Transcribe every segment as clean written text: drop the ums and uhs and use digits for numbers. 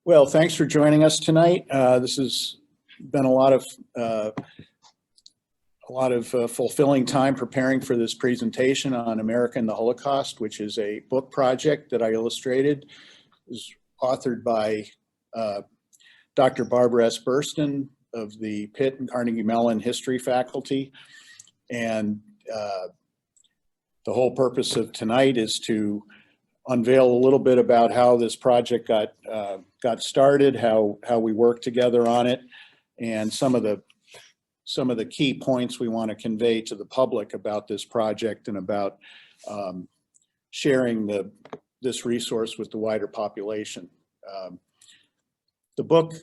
Well, thanks for joining us tonight. This has been a lot of fulfilling time preparing for this presentation on America and the Holocaust, which is a book project that I illustrated. It was authored by Dr. Barbara S. Burstin of the Pitt and Carnegie Mellon History faculty. And the whole purpose of tonight is to unveil a little bit about how this project got started, how we worked together on it, and some of the key points we want to convey to the public about this project and about sharing this resource with the wider population. The book,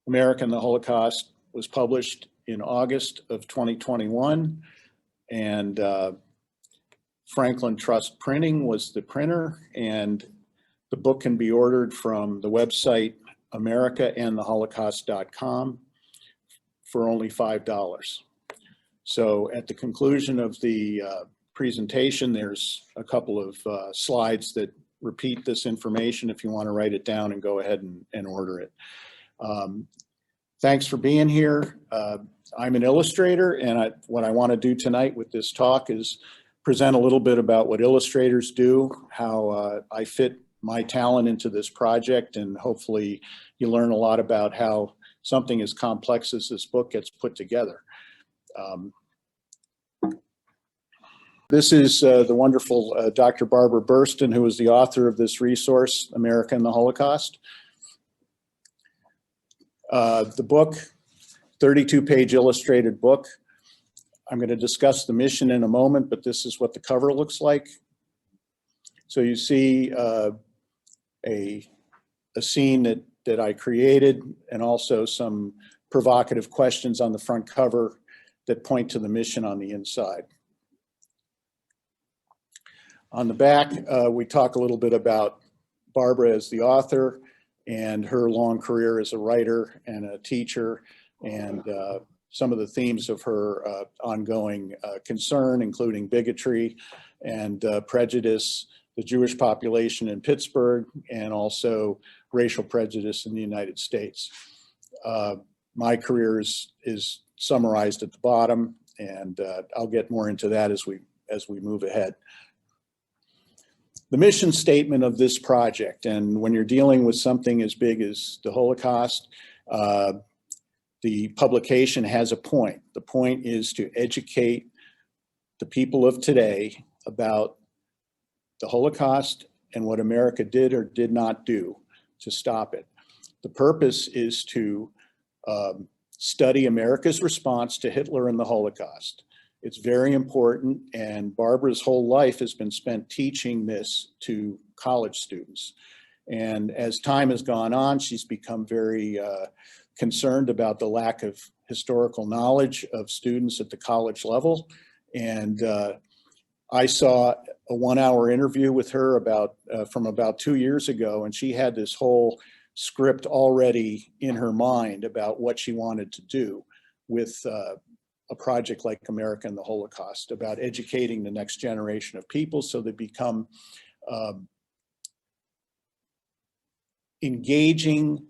America and the Holocaust, was published in August of 2021, and Franklin Trust Printing was the printer, and the book can be ordered from the website americaandtheholocaust.com for only $5. So at the conclusion of the presentation, there's a couple of slides that repeat this information if you want to write it down and go ahead and order it. Thanks for being here. I'm an illustrator, and what I want to do tonight with this talk is present a little bit about what illustrators do, how I fit my talent into this project, and hopefully you learn a lot about how something as complex as this book gets put together. This is the wonderful Dr. Barbara Burstin, who is the author of this resource, America and the Holocaust. The book, 32-page illustrated book. I'm going to discuss the mission in a moment, but this is what the cover looks like. So you see a scene that I created, and also some provocative questions on the front cover that point to the mission on the inside. On the back, we talk a little bit about Barbara as the author and her long career as a writer and a teacher, and some of the themes of her ongoing concern, including bigotry and prejudice, the Jewish population in Pittsburgh, and also racial prejudice in the United States. My career is summarized at the bottom, and I'll get more into that as we move ahead. The mission statement of this project, and when you're dealing with something as big as the Holocaust, the publication has a point. The point is to educate the people of today about the Holocaust and what America did or did not do to stop it. The purpose is to study America's response to Hitler and the Holocaust. It's very important, and Barbara's whole life has been spent teaching this to college students. And as time has gone on, she's become very concerned about the lack of historical knowledge of students at the college level. And I saw a 1-hour interview with her from about 2 years ago, and she had this whole script already in her mind about what she wanted to do with a project like America and the Holocaust, about educating the next generation of people so they become engaging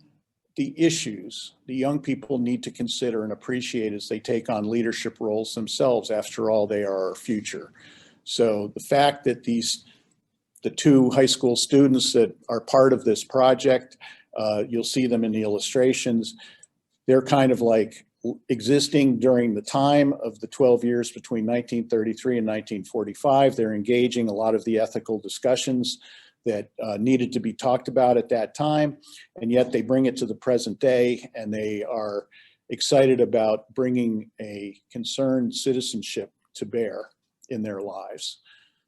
the issues the young people need to consider and appreciate as they take on leadership roles themselves. After all, they are our future. So the fact that the two high school students that are part of this project, you'll see them in the illustrations, they're kind of like existing during the time of the 12 years between 1933 and 1945. They're engaging a lot of the ethical discussions that needed to be talked about at that time, and yet they bring it to the present day, and they are excited about bringing a concerned citizenship to bear in their lives.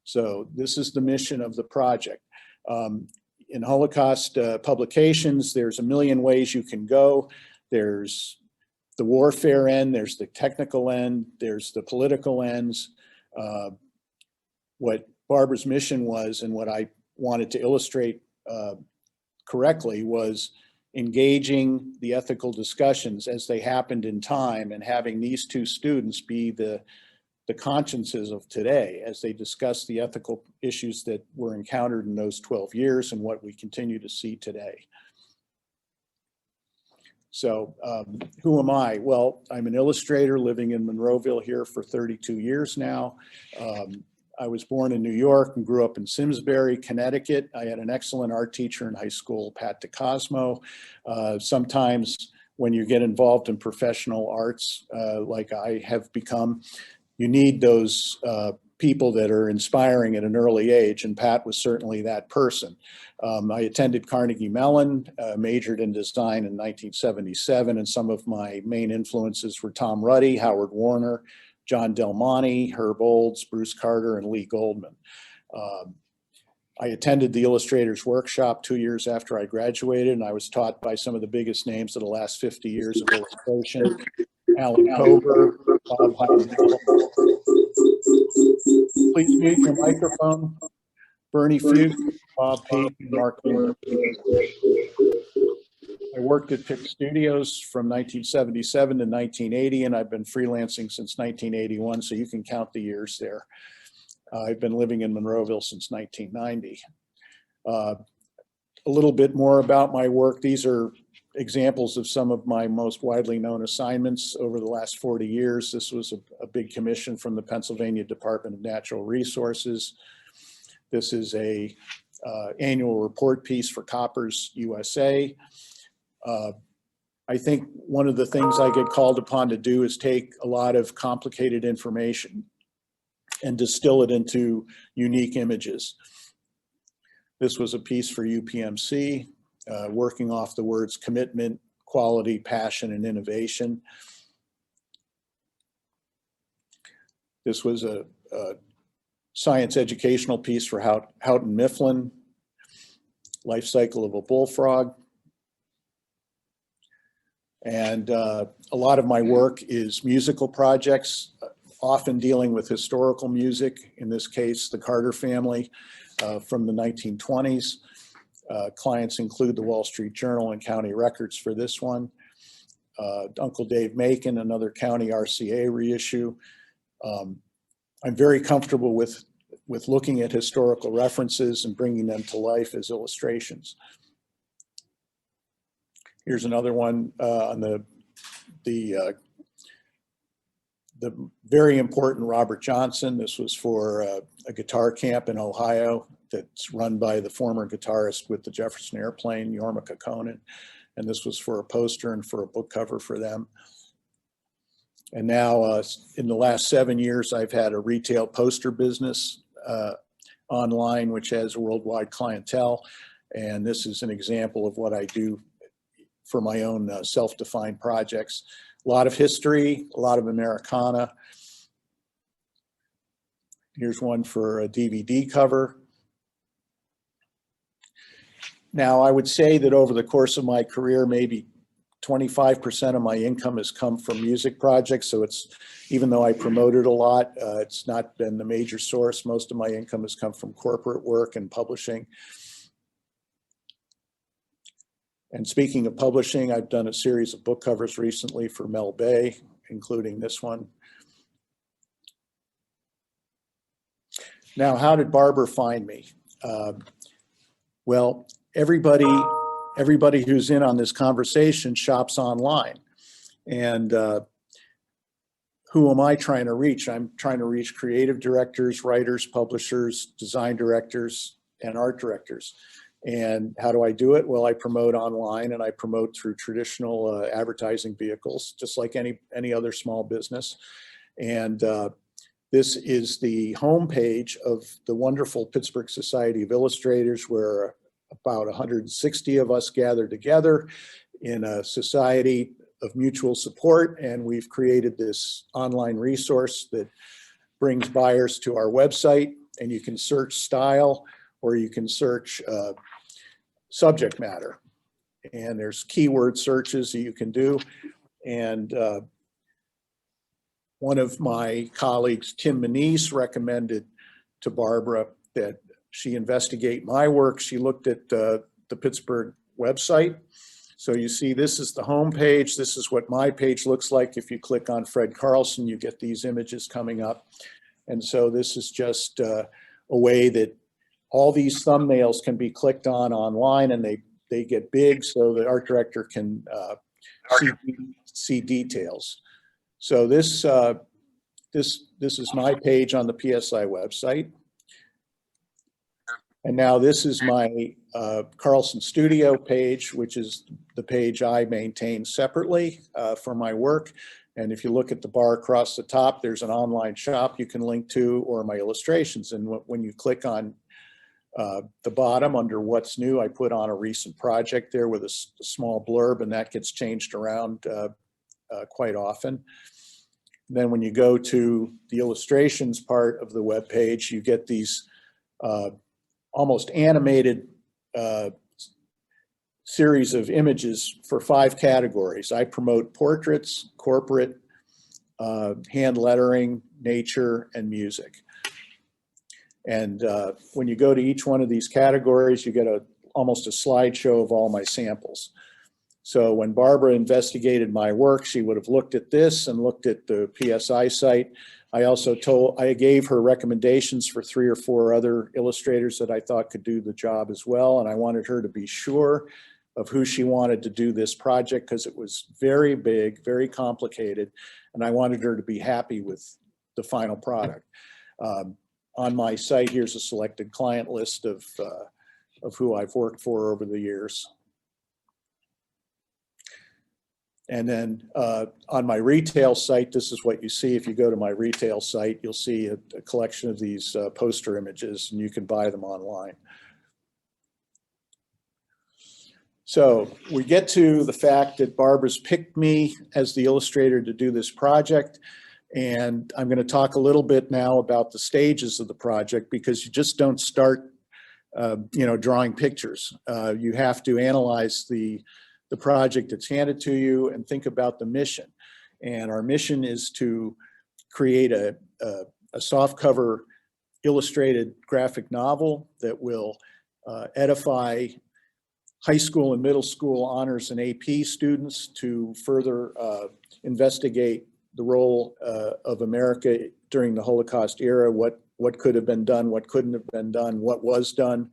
So this is the mission of the project. In Holocaust publications, there's a million ways you can go. There's the warfare end, there's the technical end, there's the political ends. What Barbara's mission was, and what I wanted to illustrate correctly, was engaging the ethical discussions as they happened in time, and having these two students be the the consciences of today as they discuss the ethical issues that were encountered in those 12 years and what we continue to see today. So who am I? Well, I'm an illustrator living in Monroeville here for 32 years now. I was born in New York and grew up in Simsbury, Connecticut. I had an excellent art teacher in high school, Pat DeCosmo. Sometimes when you get involved in professional arts, like I have become, you need those people that are inspiring at an early age, and Pat was certainly that person. I attended Carnegie Mellon, majored in design in 1977, and some of my main influences were Tom Ruddy, Howard Warner, John Del Monte, Herb Olds, Bruce Carter, and Lee Goldman. I attended the Illustrator's Workshop 2 years after I graduated, and I was taught by some of the biggest names of the last 50 years of illustration. Alan Kober, Bob Heinzel. Please mute your microphone. Bernie Fuchs, Bob Peake, and Mark Miller. I worked at Pitt Studios from 1977 to 1980, and I've been freelancing since 1981, so you can count the years there. I've been living in Monroeville since 1990. A little bit more about my work. These are examples of some of my most widely known assignments over the last 40 years. This was a big commission from the Pennsylvania Department of Natural Resources. This is a annual report piece for Coppers USA. I think one of the things I get called upon to do is take a lot of complicated information and distill it into unique images. This was a piece for UPMC, working off the words commitment, quality, passion, and innovation. This was a science educational piece for Houghton Mifflin, life cycle of a bullfrog. And a lot of my work is musical projects, often dealing with historical music, in this case, the Carter family from the 1920s. Clients include the Wall Street Journal and County Records for this one. Uncle Dave Macon, another county RCA reissue. I'm very comfortable with looking at historical references and bringing them to life as illustrations. Here's another one on the very important Robert Johnson. This was for a guitar camp in Ohio that's run by the former guitarist with the Jefferson Airplane, Jorma Kekkonen. And this was for a poster and for a book cover for them. And now in the last 7 years, I've had a retail poster business online, which has a worldwide clientele. And this is an example of what I do for my own self-defined projects. A lot of history, a lot of Americana. Here's one for a DVD cover. Now, I would say that over the course of my career, maybe 25% of my income has come from music projects. So it's, even though I promoted a lot, it's not been the major source. Most of my income has come from corporate work and publishing. And speaking of publishing, I've done a series of book covers recently for Mel Bay, including this one. Now, how did Barbara find me? Well, everybody who's in on this conversation shops online. And who am I trying to reach? I'm trying to reach creative directors, writers, publishers, design directors, and art directors. And how do I do it? Well, I promote online and I promote through traditional advertising vehicles, just like any other small business. And this is the homepage of the wonderful Pittsburgh Society of Illustrators, where about 160 of us gather together in a society of mutual support. And we've created this online resource that brings buyers to our website, and you can search style or you can search subject matter. And there's keyword searches that you can do. And one of my colleagues, Tim Manise, recommended to Barbara that she investigate my work. She looked at the Pittsburgh website, So you see, this is the home page. This is what my page looks like. If you click on Fred Carlson, you get these images coming up. And so this is just a way that all these thumbnails can be clicked on online, and they get big so the art director can see details. So this is my page on the PSI website. And now this is my Carlson Studio page, which is the page I maintain separately for my work. And if you look at the bar across the top, there's an online shop you can link to, or my illustrations. And when you click on the bottom under what's new, I put on a recent project there with a small blurb, and that gets changed around quite often. Then when you go to the illustrations part of the web page, you get these almost animated series of images for 5 categories. I promote portraits, corporate, hand lettering, nature, and music. And when you go to each one of these categories, you get almost a slideshow of all my samples. So when Barbara investigated my work, she would have looked at this and looked at the PSI site. I gave her recommendations for 3 or 4 other illustrators that I thought could do the job as well. And I wanted her to be sure of who she wanted to do this project, because it was very big, very complicated. And I wanted her to be happy with the final product. On my site, here's a selected client list of who I've worked for over the years. And then on my retail site, this is what you see. If you go to my retail site, you'll see a collection of these poster images, and you can buy them online. So we get to the fact that Barbara's picked me as the illustrator to do this project. And I'm going to talk a little bit now about the stages of the project, because you just don't start, drawing pictures. You have to analyze the project that's handed to you and think about the mission. And our mission is to create a softcover illustrated graphic novel that will edify high school and middle school honors and AP students to further investigate the role of America during the Holocaust era, what could have been done, what couldn't have been done, what was done.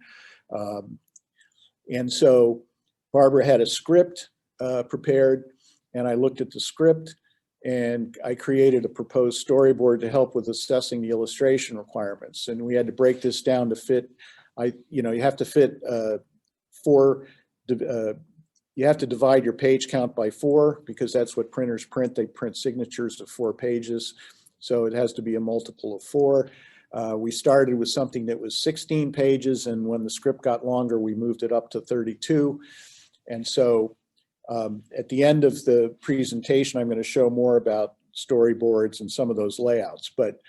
And so Barbara had a script prepared, and I looked at the script, and I created a proposed storyboard to help with assessing the illustration requirements. And we had to break this down to fit, you have to fit you have to divide your page count by 4, because that's what printers print. They print signatures of 4 pages. So it has to be a multiple of 4. We started with something that was 16 pages, and when the script got longer, we moved it up to 32. And so at the end of the presentation, I'm going to show more about storyboards and some of those layouts. But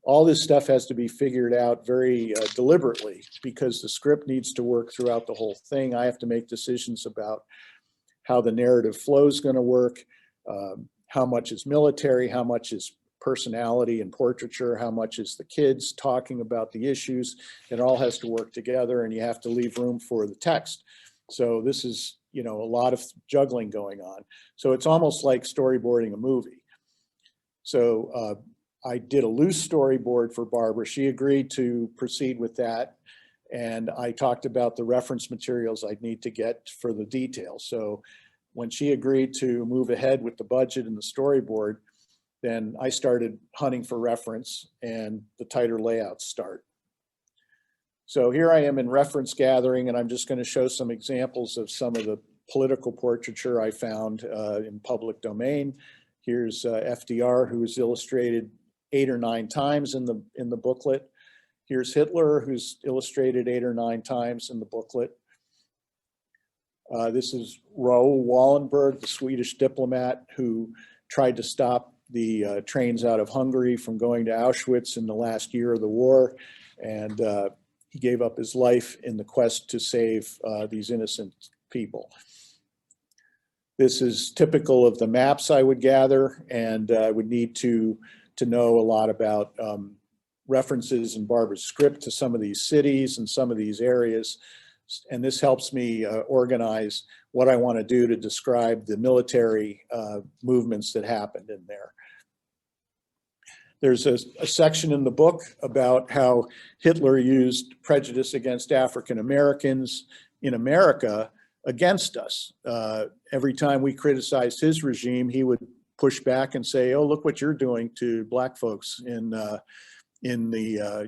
all this stuff has to be figured out very deliberately, because the script needs to work throughout the whole thing. I have to make decisions about how the narrative flow is going to work, how much is military, how much is personality and portraiture, how much is the kids talking about the issues. It all has to work together, and you have to leave room for the text. So this is, a lot of juggling going on. So it's almost like storyboarding a movie. So I did a loose storyboard for Barbara. She agreed to proceed with that. And I talked about the reference materials I'd need to get for the details. So when she agreed to move ahead with the budget and the storyboard, then I started hunting for reference, and the tighter layouts start. So here I am in reference gathering, and I'm just going to show some examples of some of the political portraiture I found in public domain. Here's FDR, who was illustrated 8 or 9 times in the booklet. Here's Hitler, who's illustrated 8 or 9 times in the booklet. This is Raoul Wallenberg, the Swedish diplomat who tried to stop the trains out of Hungary from going to Auschwitz in the last year of the war. And he gave up his life in the quest to save these innocent people. This is typical of the maps I would gather, and I would need to know a lot about references in Barbara's script to some of these cities and some of these areas. And this helps me organize what I want to do to describe the military movements that happened in there. There's a section in the book about how Hitler used prejudice against African Americans in America against us. Every time we criticized his regime, he would push back and say, "Oh, look what you're doing to black folks in the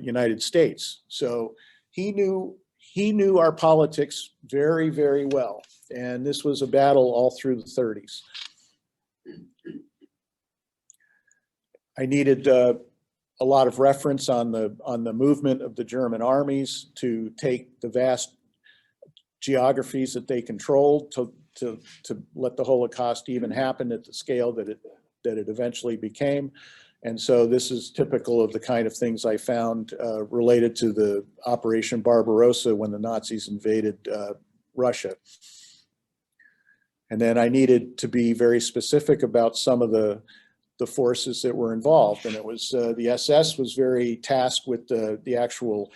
United States." So he knew our politics very, very well, and this was a battle all through the 30s. I needed a lot of reference on the movement of the German armies to take the vast geographies that they controlled to let the Holocaust even happen at the scale that it eventually became. And so this is typical of the kind of things I found related to the Operation Barbarossa when the Nazis invaded Russia. And then I needed to be very specific about some of the forces that were involved. And it was the SS was very tasked with the actual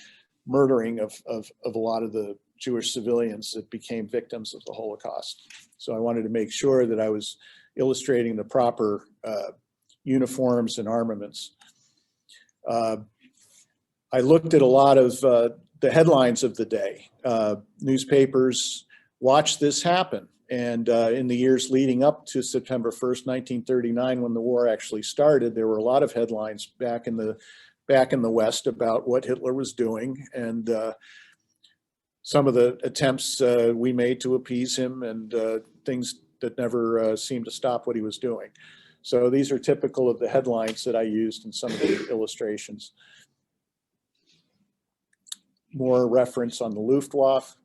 murdering of a lot of the Jewish civilians that became victims of the Holocaust. So I wanted to make sure that I was illustrating the proper uniforms and armaments. I looked at a lot of the headlines of the day. Newspapers watched this happen. And in the years leading up to September 1st, 1939, when the war actually started, there were a lot of headlines back in the West about what Hitler was doing and some of the attempts we made to appease him and things that never seemed to stop what he was doing. So these are typical of the headlines that I used in some of the illustrations. More reference on the Luftwaffe,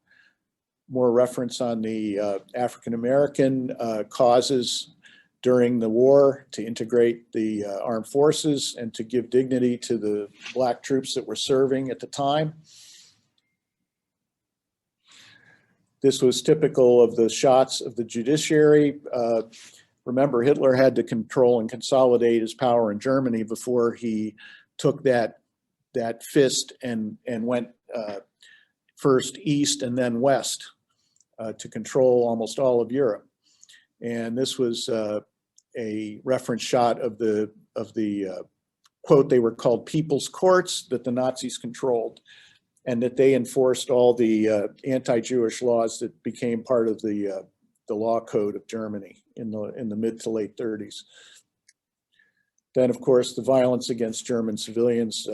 more reference on the African-American causes during the war to integrate the armed forces and to give dignity to the black troops that were serving at the time. This was typical of the shots of the judiciary. Remember, Hitler had to control and consolidate his power in Germany before he took that fist and went first east and then west to control almost all of Europe. And this was a reference shot of the quote, they were called people's courts that the Nazis controlled, and that they enforced all the anti-Jewish laws that became part of the law code of Germany in the mid to late 30s. Then, of course, the violence against German civilians,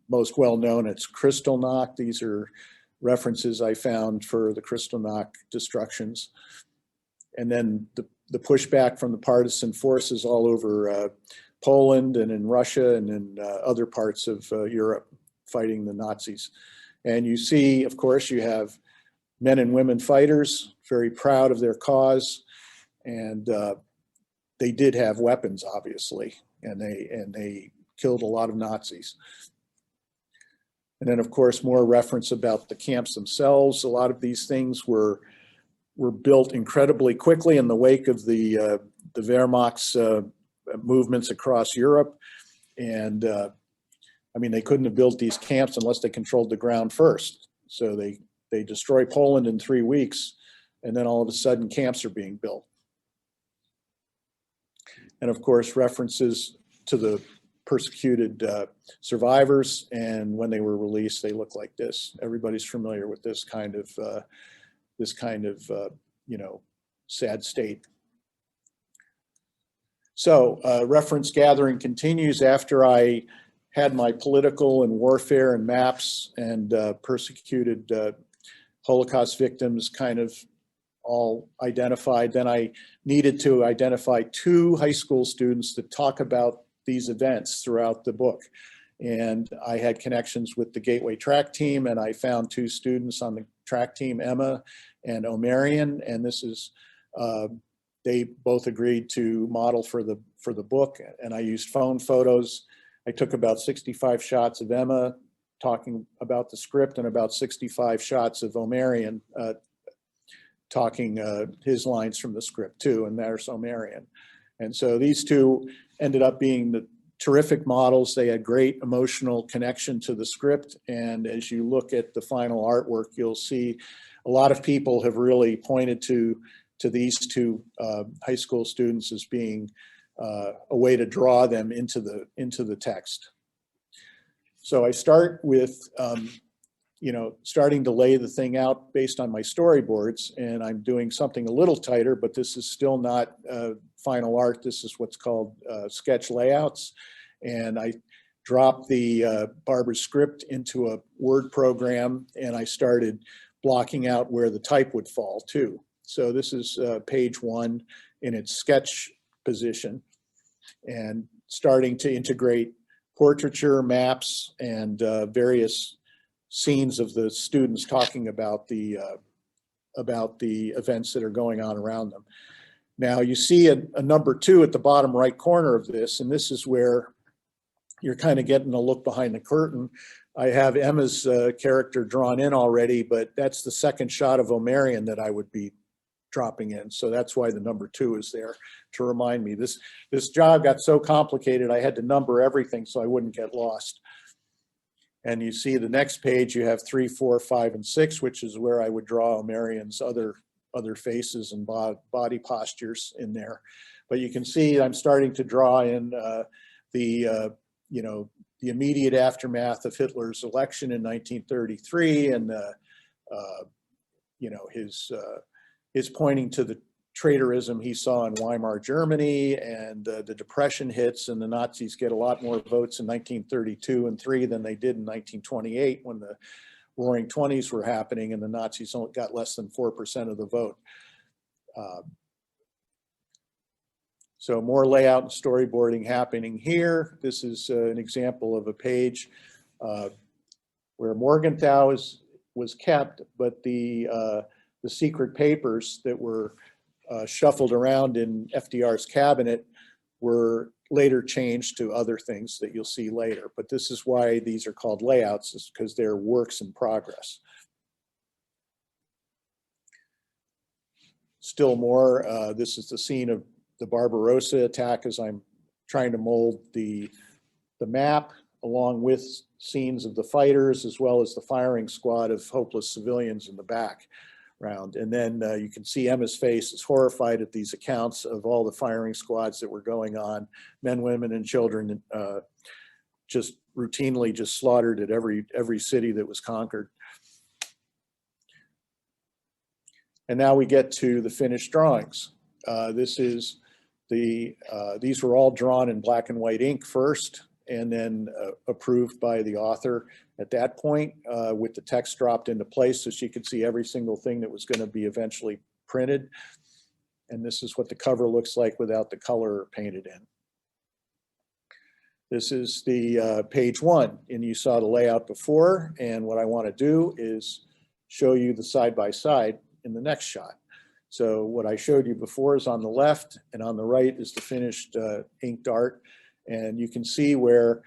most well known, it's Kristallnacht. These are references I found for the Kristallnacht destructions. And then the pushback from the partisan forces all over Poland and in Russia and in other parts of Europe fighting the Nazis. And you see, of course, you have men and women fighters, very proud of their cause. And they did have weapons, obviously, and they killed a lot of Nazis. And then, of course, more reference about the camps themselves. A lot of these things were built incredibly quickly in the wake of the Wehrmacht's movements across Europe. And I mean, they couldn't have built these camps unless they controlled the ground first. So they destroy Poland in 3 weeks, and then all of a sudden camps are being built. And of course, references to the persecuted survivors, and when they were released, they look like this. Everybody's familiar with this kind of sad state. So reference gathering continues after I had my political and warfare and maps and persecuted Holocaust victims kind of all identified. Then I needed to identify 2 high school students to talk about these events throughout the book. And I had connections with the Gateway track team, and I found 2 students on the track team, Emma and Omarion, and this is, they both agreed to model for the book, and I used phone photos. I took about 65 shots of Emma talking about the script and about 65 shots of Omarion talking his lines from the script too, and there's Omarion. And so these 2 ended up being terrific models. They had great emotional connection to the script. And as you look at the final artwork, you'll see a lot of people have really pointed to these two high school students as being a way to draw them into the text. So I start with, starting to lay the thing out based on my storyboards, and I'm doing something a little tighter, but this is still not final art. This is what's called sketch layouts. And I dropped the Barbara script into a Word program, and I started blocking out where the type would fall too. So this is page 1 in its sketch position, and starting to integrate portraiture, maps, and various scenes of the students talking about the events that are going on around them. Now you see a number 2 at the bottom right corner of this, and this is where you're kind of getting a look behind the curtain. I have Emma's character drawn in already, but that's the second shot of Omarion that I would be dropping in. So that's why the number 2 is there to remind me. This job got so complicated, I had to number everything so I wouldn't get lost. And you see the next page, you have 3, 4, 5, and 6, which is where I would draw Omarion's other faces and body postures in there. But you can see I'm starting to draw in the immediate aftermath of Hitler's election in 1933, and his pointing to the traitorism he saw in Weimar Germany, and the Depression hits, and the Nazis get a lot more votes in 1932 and 3 than they did in 1928 when the Roaring Twenties were happening, and the Nazis only got less than 4% of the vote. So more layout and storyboarding happening here. This is an example of a page where Morgenthau was kept, but the secret papers that were shuffled around in FDR's cabinet were later changed to other things that you'll see later. But this is why these are called layouts, is because they're works in progress. Still more, this is the scene of the Barbarossa attack as I'm trying to mold the map along with scenes of the fighters as well as the firing squad of hopeless civilians in the background. And then you can see Emma's face is horrified at these accounts of all the firing squads that were going on, men, women, and children just routinely just slaughtered at every city that was conquered. And now we get to the finished drawings. These were all drawn in black and white ink first, and then approved by the author at that point with the text dropped into place so she could see every single thing that was going to be eventually printed. And this is what the cover looks like without the color painted in. This is the page 1, and you saw the layout before, and what I want to do is show you the side-by-side in the next shot. So what I showed you before is on the left, and on the right is the finished inked art. And you can see where,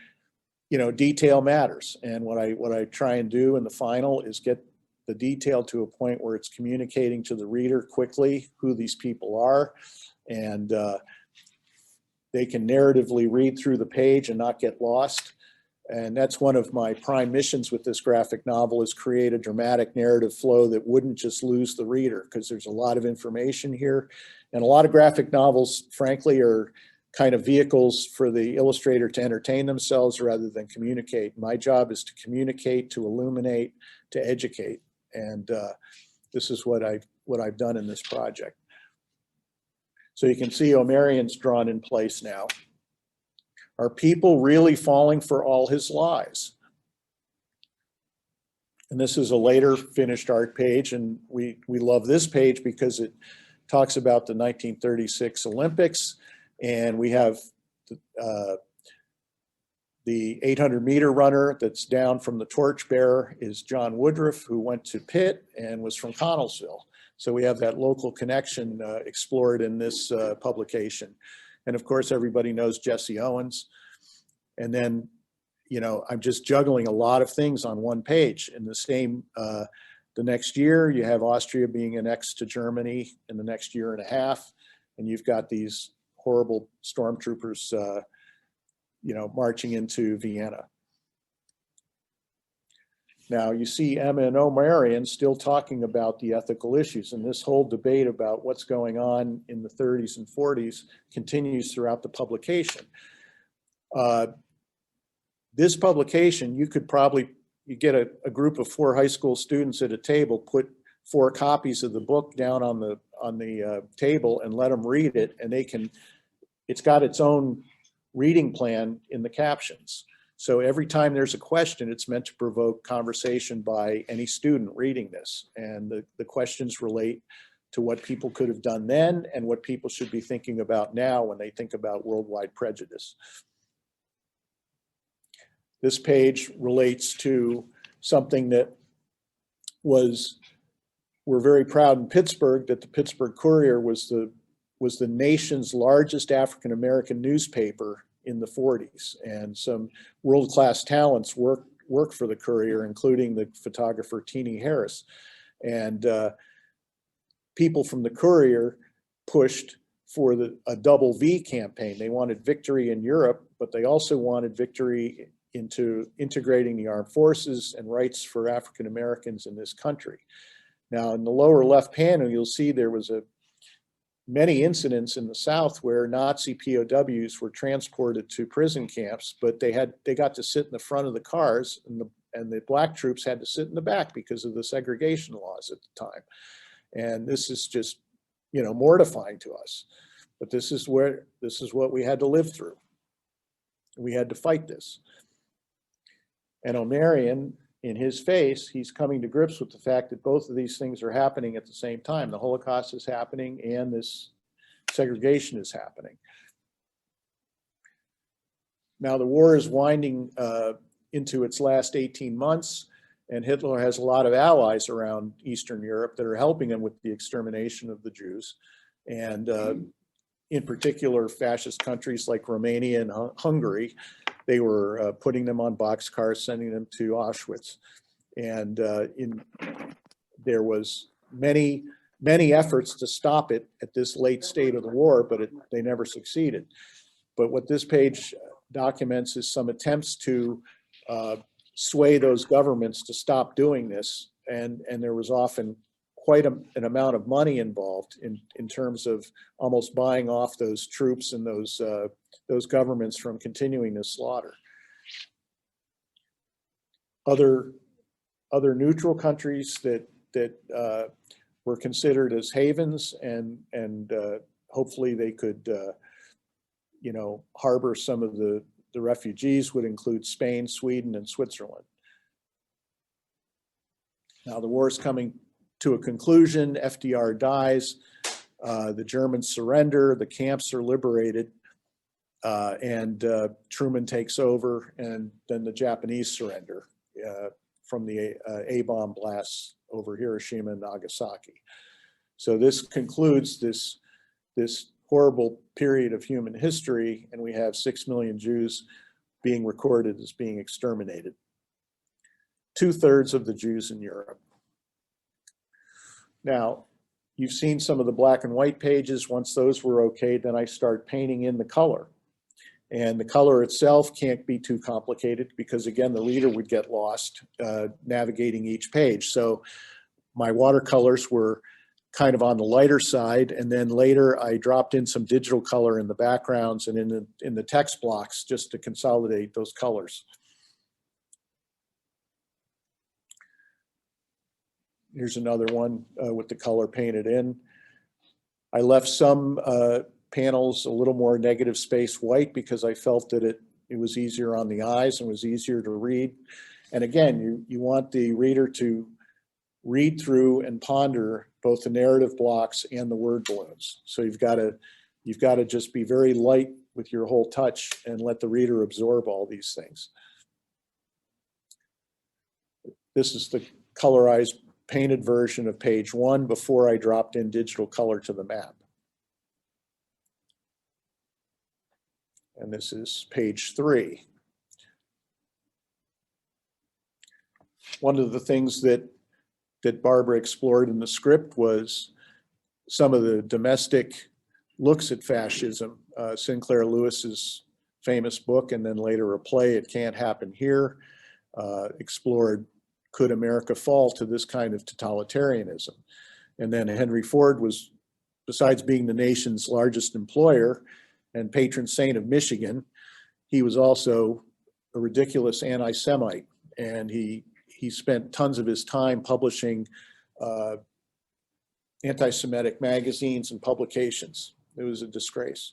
detail matters. And what I try and do in the final is get the detail to a point where it's communicating to the reader quickly who these people are, and they can narratively read through the page and not get lost. And that's one of my prime missions with this graphic novel, is create a dramatic narrative flow that wouldn't just lose the reader, because there's a lot of information here. And a lot of graphic novels, frankly, are kind of vehicles for the illustrator to entertain themselves rather than communicate. My job is to communicate, to illuminate, to educate. And this is what I've done in this project. So you can see Omarion's drawn in place now. Are people really falling for all his lies? And this is a later finished art page, and we love this page because it talks about the 1936 Olympics, and we have the 800-meter runner that's down from the torchbearer is John Woodruff, who went to Pitt and was from Connellsville. So we have that local connection explored in this publication. And of course, everybody knows Jesse Owens. And then, I'm just juggling a lot of things on one page. In the next year, you have Austria being annexed to Germany in the next year and a half. And you've got these horrible stormtroopers marching into Vienna. Now you see Emma and O'Marion still talking about the ethical issues, and this whole debate about what's going on in the 30s and 40s continues throughout the publication. This publication, you get a group of 4 high school students at a table, put 4 copies of the book down on the table and let them read it, and it's got its own reading plan in the captions. So every time there's a question, it's meant to provoke conversation by any student reading this. And the questions relate to what people could have done then and what people should be thinking about now when they think about worldwide prejudice. This page relates to something that we're very proud in Pittsburgh that the Pittsburgh Courier was the nation's largest African-American newspaper in the 40s, and some world-class talents worked for the Courier, including the photographer Teenie Harris. And people from the Courier pushed for a double V campaign. They wanted victory in Europe, but they also wanted victory into integrating the armed forces and rights for African Americans in this country. Now, in the lower left panel, you'll see there was many incidents in the South where Nazi POWs were transported to prison camps, but they got to sit in the front of the cars, and the black troops had to sit in the back because of the segregation laws at the time. And this is just, mortifying to us. But this is what we had to live through. We had to fight this. And O'Marion, in his face, he's coming to grips with the fact that both of these things are happening at the same time. The Holocaust is happening and this segregation is happening. Now the war is winding into its last 18 months, and Hitler has a lot of allies around Eastern Europe that are helping him with the extermination of the Jews. And in particular, fascist countries like Romania and Hungary, they were putting them on boxcars, sending them to Auschwitz. And there was many efforts to stop it at this late state of the war, but they never succeeded. But what this page documents is some attempts to sway those governments to stop doing this. And there was often quite an amount of money involved in terms of almost buying off those troops and those governments from continuing this slaughter. Other neutral countries that were considered as havens and hopefully they could harbor some of the refugees would include Spain, Sweden, and Switzerland. Now the war is coming to a conclusion. FDR dies, the Germans surrender, the camps are liberated, and Truman takes over, and then the Japanese surrender from the A-bomb blasts over Hiroshima and Nagasaki. So this concludes this horrible period of human history, and we have 6 million Jews being recorded as being exterminated. 2/3 of the Jews in Europe. Now, you've seen some of the black and white pages. Once those were okay, then I start painting in the color. And the color itself can't be too complicated because, again, the reader would get lost navigating each page. So my watercolors were kind of on the lighter side, and then later I dropped in some digital color in the backgrounds and in the text blocks just to consolidate those colors. Here's another one with the color painted in. I left some panels a little more negative space white because I felt that it was easier on the eyes and was easier to read. And again, you want the reader to read through and ponder both the narrative blocks and the word balloons. So you've got to just be very light with your whole touch and let the reader absorb all these things. This is the colorized painted version of page 1 before I dropped in digital color to the map. And this is page 3. One of the things that Barbara explored in the script was some of the domestic looks at fascism. Sinclair Lewis's famous book and then later a play, It Can't Happen Here, explored, could America fall to this kind of totalitarianism? And then Henry Ford was, besides being the nation's largest employer and patron saint of Michigan, he was also a ridiculous anti-Semite. And he spent tons of his time publishing anti-Semitic magazines and publications. It was a disgrace.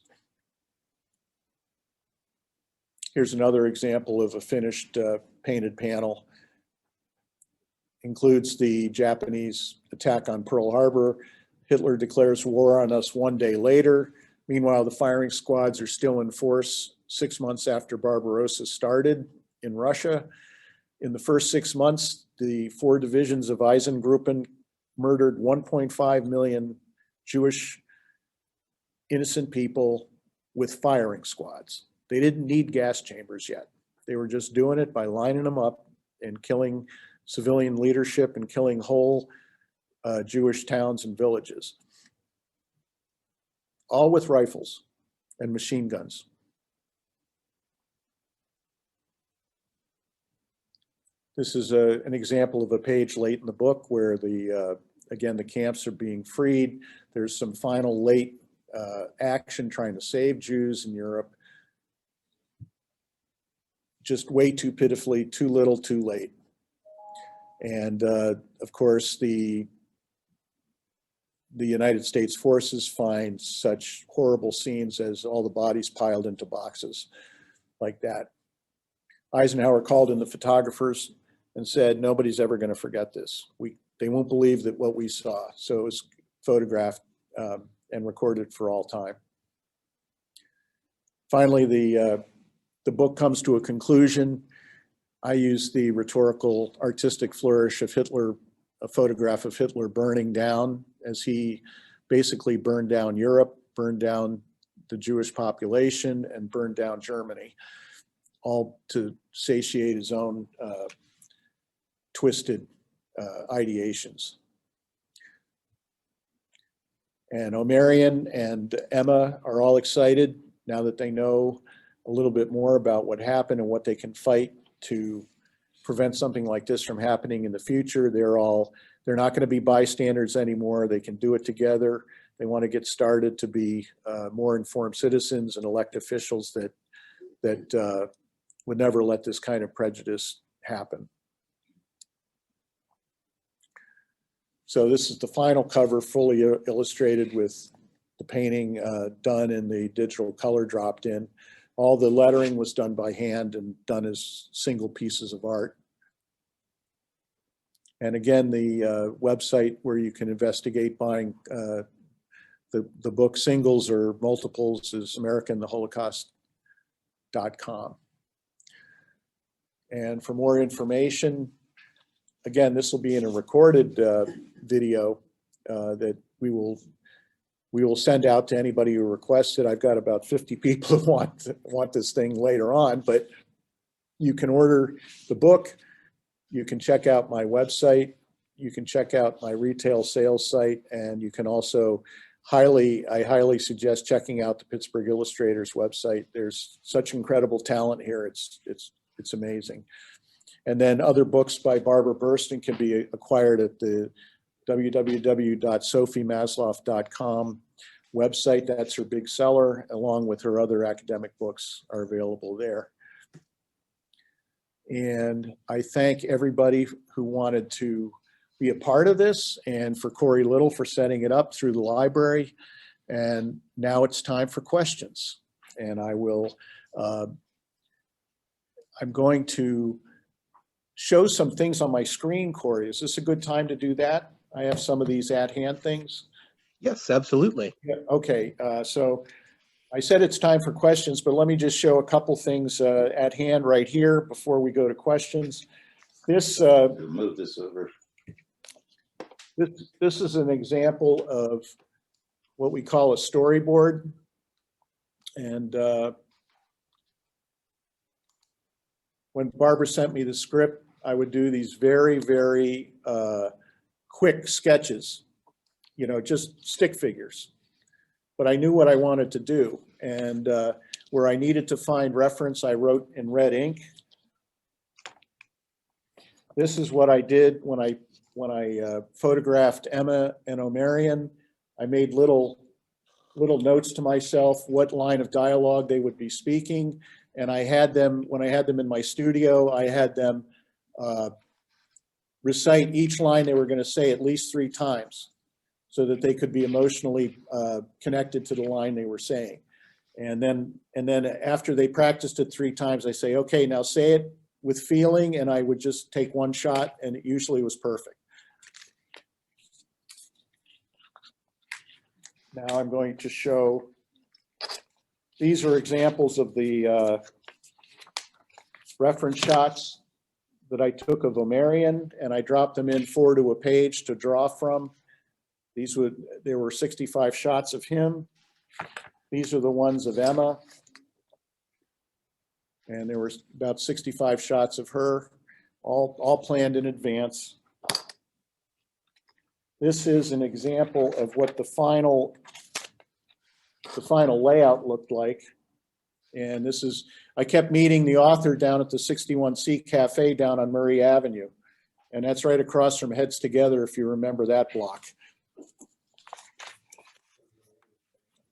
Here's another example of a finished painted panel. Includes the Japanese attack on Pearl Harbor. Hitler declares war on us one day later. Meanwhile, the firing squads are still in force 6 months after Barbarossa started in Russia. In the first 6 months, the 4 divisions of Eisengruppen murdered 1.5 million Jewish innocent people with firing squads. They didn't need gas chambers yet. They were just doing it by lining them up and killing civilian leadership and killing whole Jewish towns and villages. All with rifles and machine guns. This is an example of a page late in the book where again, the camps are being freed. There's some final late action trying to save Jews in Europe. Just way too pitifully, too little, too late. And of course, the United States forces find such horrible scenes as all the bodies piled into boxes like that. Eisenhower called in the photographers and said, nobody's ever going to forget this. They won't believe that what we saw. So it was photographed and recorded for all time. Finally, the book comes to a conclusion. I use the rhetorical artistic flourish of Hitler, a photograph of Hitler burning down as he basically burned down Europe, burned down the Jewish population, and burned down Germany, all to satiate his own twisted ideations. And Omarion and Emma are all excited now that they know a little bit more about what happened and what they can fight to prevent something like this from happening in the future. They're not going to be bystanders anymore. They can do it together. They want to get started to be more informed citizens and elect officials that would never let this kind of prejudice happen. So this is the final cover, fully illustrated with the painting done and the digital color dropped in. All the lettering was done by hand and done as single pieces of art. And again, the website where you can investigate buying the book singles or multiples is AmericanTheHolocaust.com. And for more information, again, this will be in a recorded video that we will send out to anybody who requests it. I've got about 50 people who want this thing later on, but you can order the book. You can check out my website. You can check out my retail sales site, and you can also I highly suggest checking out the Pittsburgh Illustrator's website. There's such incredible talent here. It's amazing. And then other books by Barbara Burstin can be acquired at the www.sophiemasloff.com website. That's her big seller, along with her other academic books are available there. And I thank everybody who wanted to be a part of this, and for Corey Little for setting it up through the library. And now it's time for questions. And I'm going to show some things on my screen, Corey. Is this a good time to do that? I have some of these at-hand things. Yes, absolutely. Yeah, okay, so I said it's time for questions, but let me just show a couple things at hand right here before we go to questions. This move this over. This is an example of what we call a storyboard, and when Barbara sent me the script, I would do these very, very quick sketches, you know, just stick figures. But I knew what I wanted to do. And where I needed to find reference, I wrote in red ink. This is what I did when I photographed Emma and O'Marion. I made little notes to myself what line of dialogue they would be speaking. And I had them, when I had them in my studio, I had them recite each line they were going to say at least 3 times so that they could be emotionally connected to the line they were saying. And then after they practiced it 3 times, I say, okay, now say it with feeling, and I would just take 1 shot, and it usually was perfect. Now I'm going to show, these are examples of the reference shots that I took of O'Marion, and I dropped them in 4 to a page to draw from. There were 65 shots of him. These are the ones of Emma. And there were about 65 shots of her, all planned in advance. This is an example of what the final layout looked like. And this is, I kept meeting the author down at the 61C Cafe down on Murray Avenue. And that's right across from Heads Together, if you remember that block.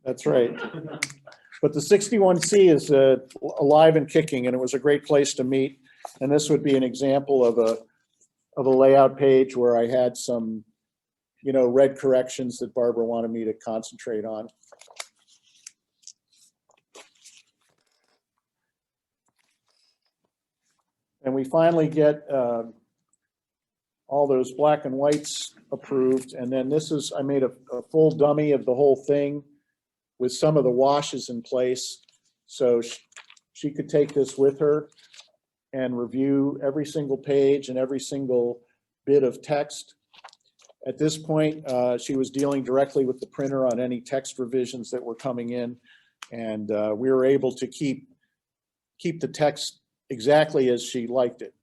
That's right. But the 61C is alive and kicking, and it was a great place to meet. And this would be an example of a layout page where I had some, red corrections that Barbara wanted me to concentrate on. And we finally get all those black and whites approved. And then this is, I made a full dummy of the whole thing with some of the washes in place. So she could take this with her and review every single page and every single bit of text. At this point, she was dealing directly with the printer on any text revisions that were coming in. And we were able to keep the text exactly as she liked it.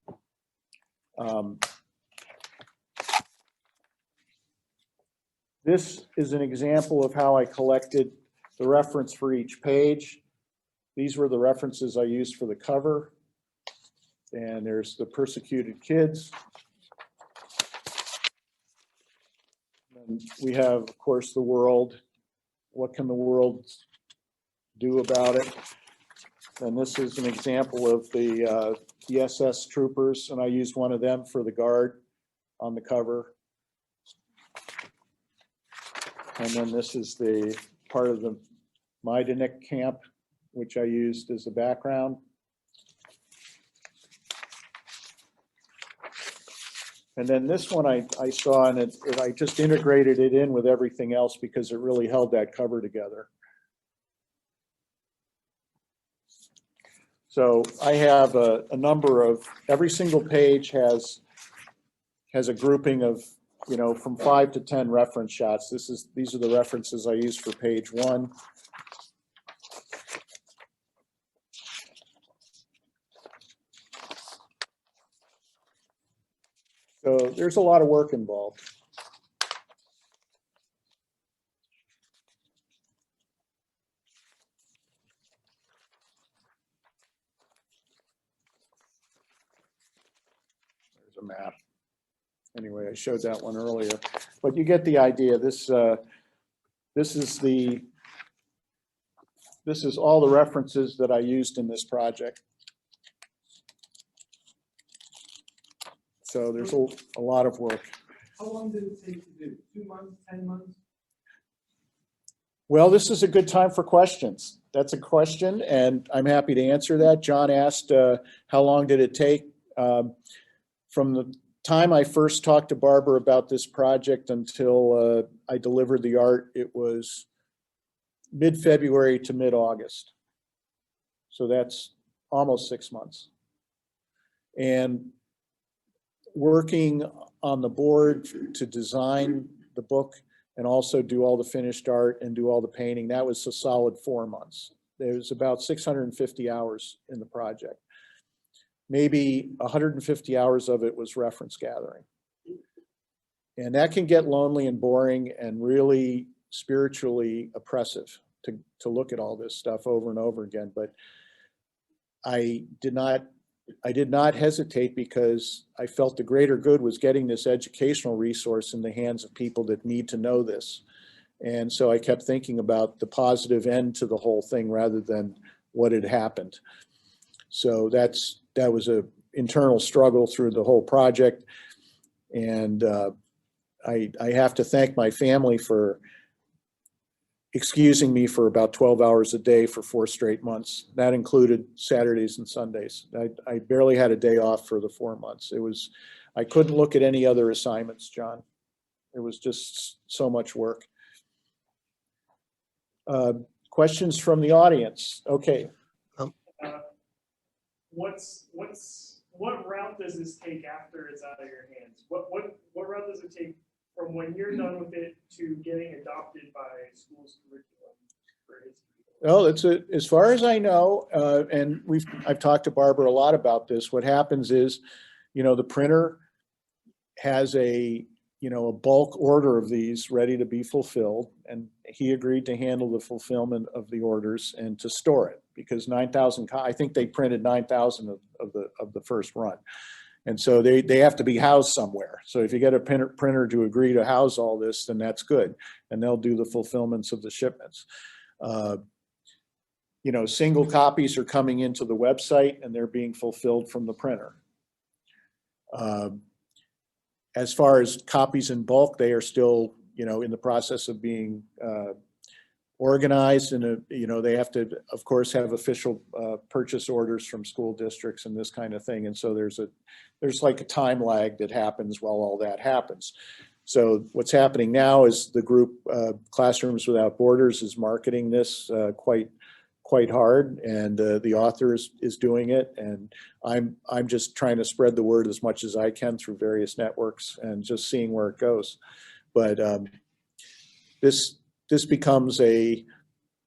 This is an example of how I collected the reference for each page. These were the references I used for the cover. And there's the persecuted kids. And we have, of course, the world. What can the world do about it? And this is an example of the SS troopers, and I used one of them for the guard on the cover. And then this is the part of the Majdanek camp, which I used as a background. And then this one I saw, and I just integrated it in with everything else because it really held that cover together. So I have a number of, every single page has a grouping of, from 5 to 10 reference shots. These are the references I use for page 1. So there's a lot of work involved. There's a map. Anyway, I showed that one earlier, but you get the idea. This is all the references that I used in this project. So there's a lot of work. How long did it take to do? 2 months, 10 months? Well, this is a good time for questions. That's a question, and I'm happy to answer that. John asked, how long did it take? From the time I first talked to Barbara about this project until I delivered the art, it was mid-February to mid-August. So that's almost 6 months. And working on the board to design the book and also do all the finished art and do all the painting, that was a solid 4 months. There was about 650 hours in the project. Maybe 150 hours of it was reference gathering. And that can get lonely and boring and really spiritually oppressive. to look at all this stuff over and over again. But I did not hesitate because I felt the greater good was getting this educational resource in the hands of people that need to know this. And so I kept thinking about the positive end to the whole thing rather than what had happened. So that was a internal struggle through the whole project. And I have to thank my family for excusing me for about 12 hours a day for 4 straight months. That included Saturdays and Sundays. I barely had a day off for the 4 months. I couldn't look at any other assignments, John. It was just so much work. Questions from the audience? Okay. What route does this take after it's out of your hands? What route does it take from when you're done with it to getting adopted by school's curriculum for history? Oh, as far as I know, and I've talked to Barbara a lot about this. What happens is, the printer has a bulk order of these ready to be fulfilled, and he agreed to handle the fulfillment of the orders and to store it because 9,000. I think they printed 9,000 of the first run, and so they have to be housed somewhere. So if you get a printer to agree to house all this, then that's good, and they'll do the fulfillments of the shipments. Single copies are coming into the website and they're being fulfilled from the printer. As far as copies in bulk, they are still, in the process of being organized, and they have to, of course, have official purchase orders from school districts and this kind of thing. And so there's like a time lag that happens while all that happens. So what's happening now is the group Classrooms Without Borders is marketing this quite hard, and the author is doing it, and I'm just trying to spread the word as much as I can through various networks and just seeing where it goes. But this becomes a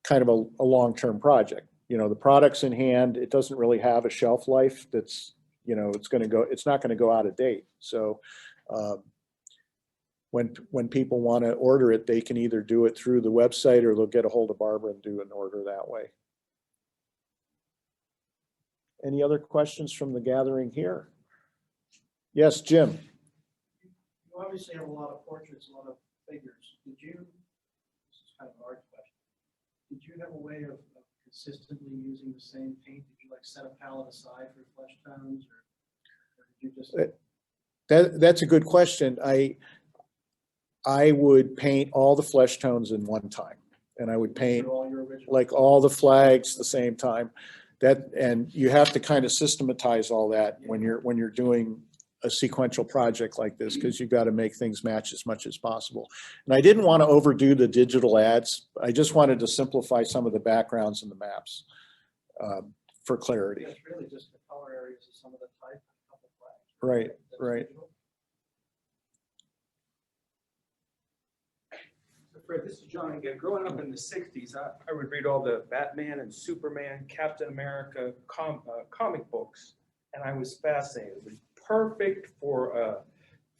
kind of a long-term project. The product's in hand. It doesn't really have a shelf life that's, it's not going to go out of date. So when people want to order it, they can either do it through the website or they'll get a hold of Barbara and do an order that way. Any other questions from the gathering here? Yes, Jim. You obviously have a lot of portraits, a lot of figures. This is kind of a hard question. Did you have a way of consistently using the same paint? Did you set a palette aside for flesh tones, or did you just? That's a good question. I would paint all the flesh tones in one time, and I would paint all the flags the same time. And you have to kind of systematize all that when you're doing a sequential project like this, because you've got to make things match as much as possible. And I didn't want to overdo the digital ads. I just wanted to simplify some of the backgrounds and the maps for clarity. It's really just the color areas of some of the type and a couple flags. Right, right. Fred, this is John again. Growing up in the 60s, I would read all the Batman and Superman, Captain America comic books, and I was fascinated. It was perfect for a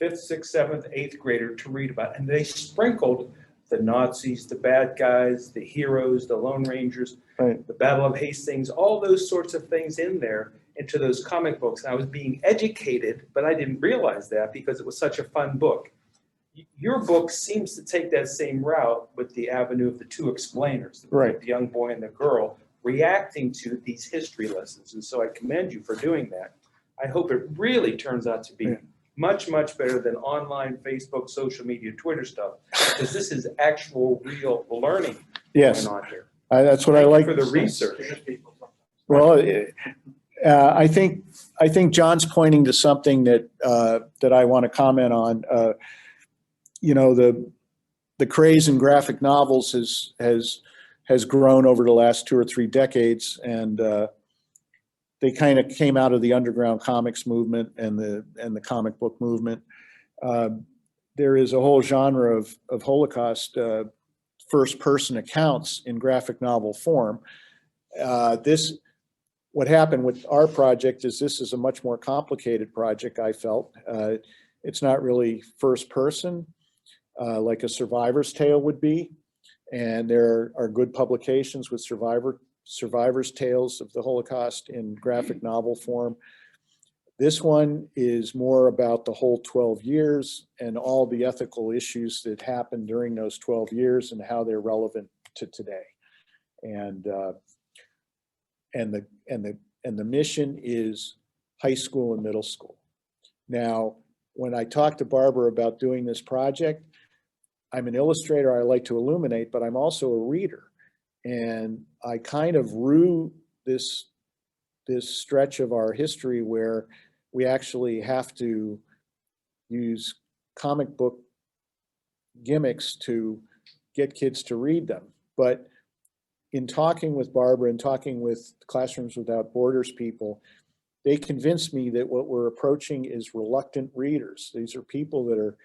5th, 6th, 7th, 8th grader to read about. And they sprinkled the Nazis, the bad guys, the heroes, the Lone Rangers, right, the Battle of Hastings, all those sorts of things in there into those comic books. And I was being educated, but I didn't realize that because it was such a fun book. Your book seems to take that same route with the avenue of the two explainers, right, the young boy and the girl, reacting to these history lessons. And so I commend you for doing that. I hope it really turns out to be much, much better than online Facebook, social media, Twitter stuff, because this is actual, real learning going on here. That's what I like for the research. Well, I think John's pointing to something that I want to comment on. The craze in graphic novels has grown over the last 2 or 3 decades, and they kind of came out of the underground comics movement and the comic book movement. There is a whole genre of Holocaust first-person accounts in graphic novel form. What happened with our project is this is a much more complicated project, I felt. It's not really first person like a survivor's tale would be. And there are good publications with survivors' tales of the Holocaust in graphic novel form. This one is more about the whole 12 years and all the ethical issues that happened during those 12 years and how they're relevant to today. And the mission is high school and middle school. Now, when I talked to Barbara about doing this project, I'm an illustrator, I like to illuminate, but I'm also a reader. And I kind of rue this stretch of our history where we actually have to use comic book gimmicks to get kids to read them. But in talking with Barbara and talking with Classrooms Without Borders people, they convinced me that what we're approaching is reluctant readers. These are people that are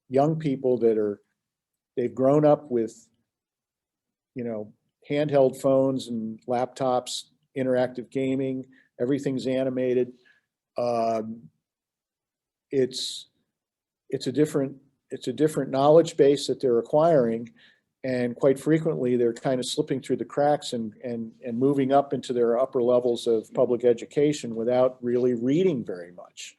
young people that they've grown up with, handheld phones and laptops, interactive gaming, everything's animated. It's a different knowledge base that they're acquiring, and quite frequently they're kind of slipping through the cracks and moving up into their upper levels of public education without really reading very much.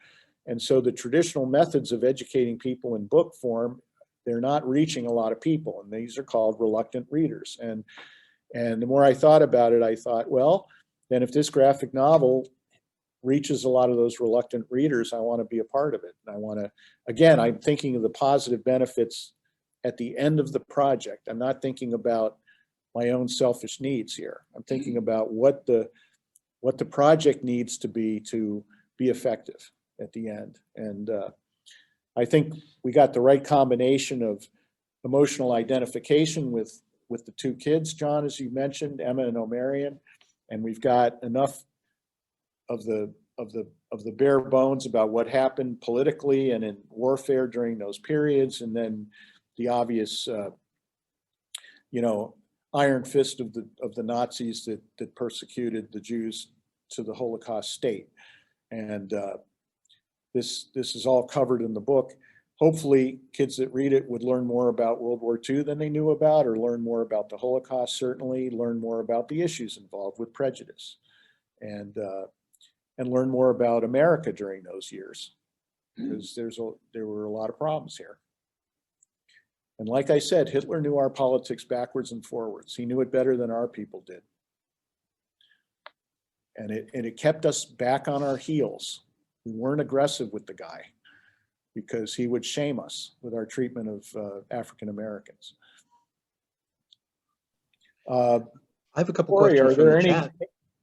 And so the traditional methods of educating people in book form, they're not reaching a lot of people, and these are called reluctant readers. And the more I thought about it, I thought, well, then if this graphic novel reaches a lot of those reluctant readers, I want to be a part of it. And I want to, again, I'm thinking of the positive benefits at the end of the project. I'm not thinking about my own selfish needs here. I'm thinking about what the project needs to be effective at the end. And I think we got the right combination of emotional identification with the two kids, John, as you mentioned, Emma and Omarion, and we've got enough of the bare bones about what happened politically and in warfare during those periods, and then the obvious, iron fist of the Nazis that persecuted the Jews to the Holocaust state. And this is all covered in the book. Hopefully, kids that read it would learn more about World War II than they knew about, or learn more about the Holocaust, certainly learn more about the issues involved with prejudice, and learn more about America during those years, because there were a lot of problems here. And like I said, Hitler knew our politics backwards and forwards. He knew it better than our people did. And it kept us back on our heels. We weren't aggressive with the guy because he would shame us with our treatment of African Americans. I have a couple Corey, questions are from there the chat.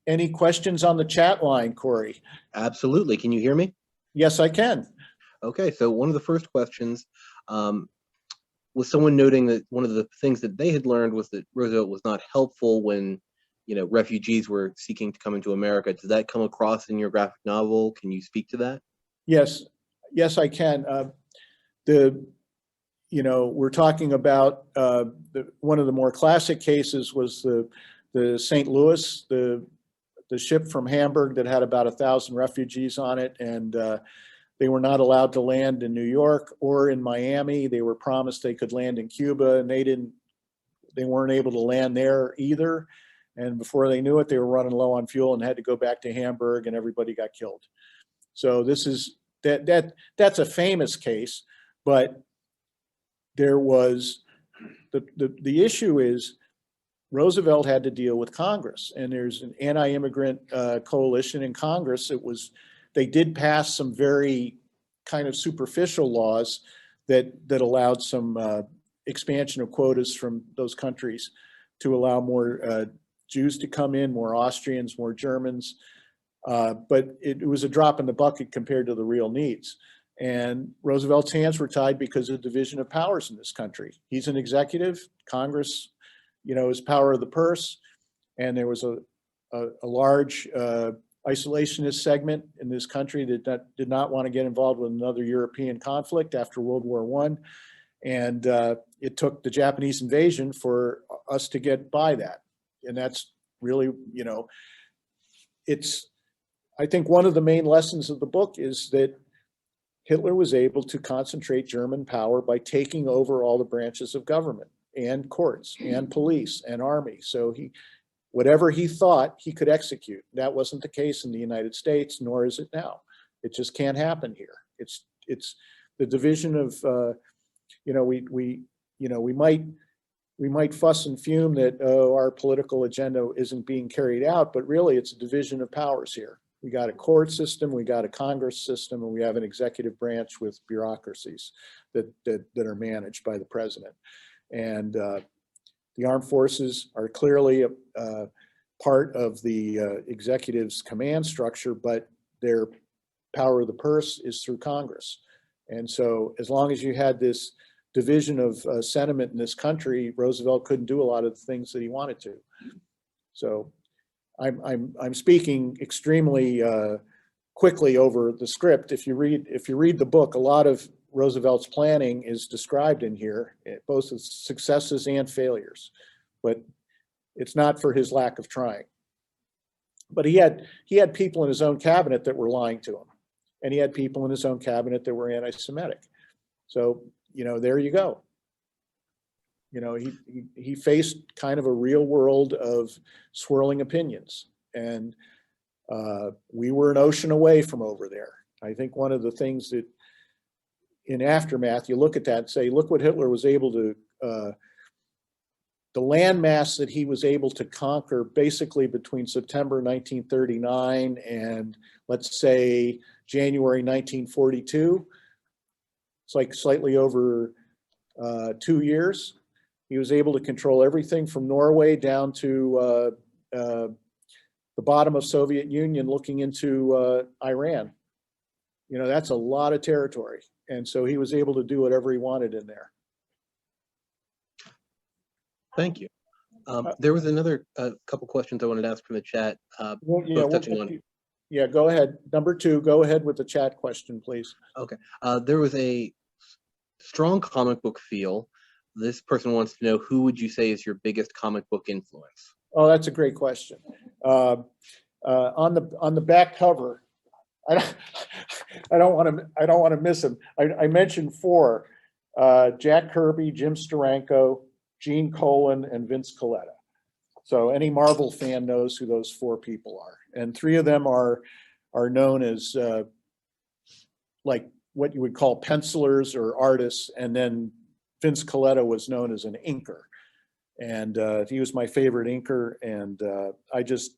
any questions on the chat line, Corey? Absolutely. Can you hear me? Yes, I can. Okay, so one of the first questions was someone noting that one of the things that they had learned was that Roosevelt was not helpful when, refugees were seeking to come into America. Does that come across in your graphic novel? Can you speak to that? Yes, I can. We're talking about one of the more classic cases was the St. Louis, the ship from Hamburg that had about 1,000 refugees on it, and they were not allowed to land in New York or in Miami. They were promised they could land in Cuba, and they weren't able to land there either. And before they knew it, they were running low on fuel and had to go back to Hamburg, and everybody got killed. So this is that's a famous case, but there was the issue is Roosevelt had to deal with Congress, and there's an anti-immigrant coalition in Congress. They did pass some very kind of superficial laws that allowed some expansion of quotas from those countries to allow more Jews to come in, more Austrians, more Germans. But it was a drop in the bucket compared to the real needs. And Roosevelt's hands were tied because of division of powers in this country. He's an executive. Congress, is power of the purse. And there was a large isolationist segment in this country that did not want to get involved with another European conflict after World War I. And it took the Japanese invasion for us to get by that. And that's really, I think one of the main lessons of the book is that Hitler was able to concentrate German power by taking over all the branches of government. and courts and police and army. So whatever he thought, he could execute. That wasn't the case in the United States, nor is it now. It just can't happen here. It's the division of, we might fuss and fume that, oh, our political agenda isn't being carried out, but really it's a division of powers here. We got a court system, we got a Congress system, and we have an executive branch with bureaucracies that are managed by the president. And the armed forces are clearly a part of the executive's command structure, but their power of the purse is through Congress. And so as long as you had this division of sentiment in this country, Roosevelt couldn't do a lot of the things that he wanted to. So I'm speaking extremely quickly over the script. If you read the book, a lot of Roosevelt's planning is described in here, both as successes and failures, but it's not for his lack of trying. But he had people in his own cabinet that were lying to him, and he had people in his own cabinet that were anti-Semitic. So, there you go. He faced kind of a real world of swirling opinions, and we were an ocean away from over there. I think one of the things that in aftermath, you look at that and say, look what Hitler was able to, the landmass that he was able to conquer basically between September 1939 and let's say January 1942. It's like slightly over 2 years. He was able to control everything from Norway down to the bottom of Soviet Union looking into Iran. That's a lot of territory. And so he was able to do whatever he wanted in there. Thank you. There was another couple questions I wanted to ask from the chat. Yeah, go ahead. Number 2, go ahead with the chat question, please. Okay. There was a strong comic book feel. This person wants to know, who would you say is your biggest comic book influence? Oh, that's a great question. On the back cover, I don't want to miss him. I mentioned 4: Jack Kirby, Jim Steranko, Gene Colan, and Vince Colletta. So any Marvel fan knows who those 4 people are, and 3 of them are known as like what you would call pencilers or artists, and then Vince Colletta was known as an inker, and he was my favorite inker, and I just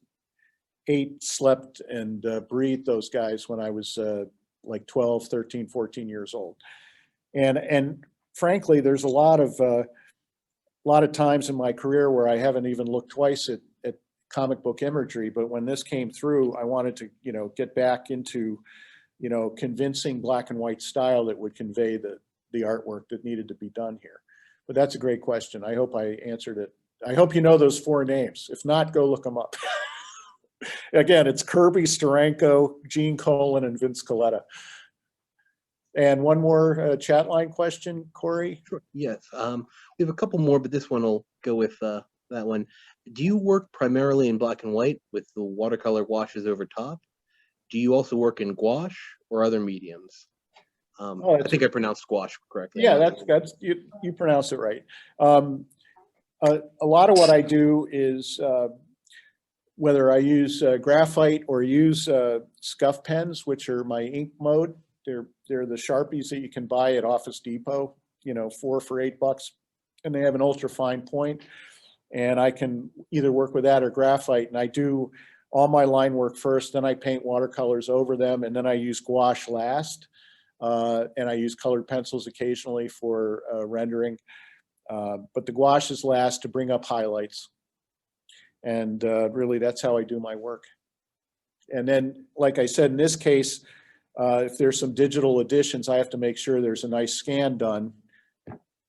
ate, slept, and breathed those guys when I was like 12, 13, 14 years old. And frankly, there's a lot of times in my career where I haven't even looked twice at comic book imagery, but when this came through, I wanted to, get back into, convincing black and white style that would convey the artwork that needed to be done here. But that's a great question. I hope I answered it. I hope you know those 4 names. If not, go look them up. Again, it's Kirby, Steranko, Gene Colan, and Vince Colletta. And one more chat line question, Corey? Sure. Yes. We have a couple more, but this one will go with that one. Do you work primarily in black and white with the watercolor washes over top? Do you also work in gouache or other mediums? I think I pronounced gouache correctly. Yeah, that's you pronounce it right. A lot of what I do is whether I use graphite or use scuff pens, which are my ink mode. They're the Sharpies that you can buy at Office Depot, 4 for $8, and they have an ultra fine point. And I can either work with that or graphite, and I do all my line work first, then I paint watercolors over them, and then I use gouache last. And I use colored pencils occasionally for rendering. But the gouache is last to bring up highlights. And really, that's how I do my work. And then, like I said, in this case, if there's some digital additions, I have to make sure there's a nice scan done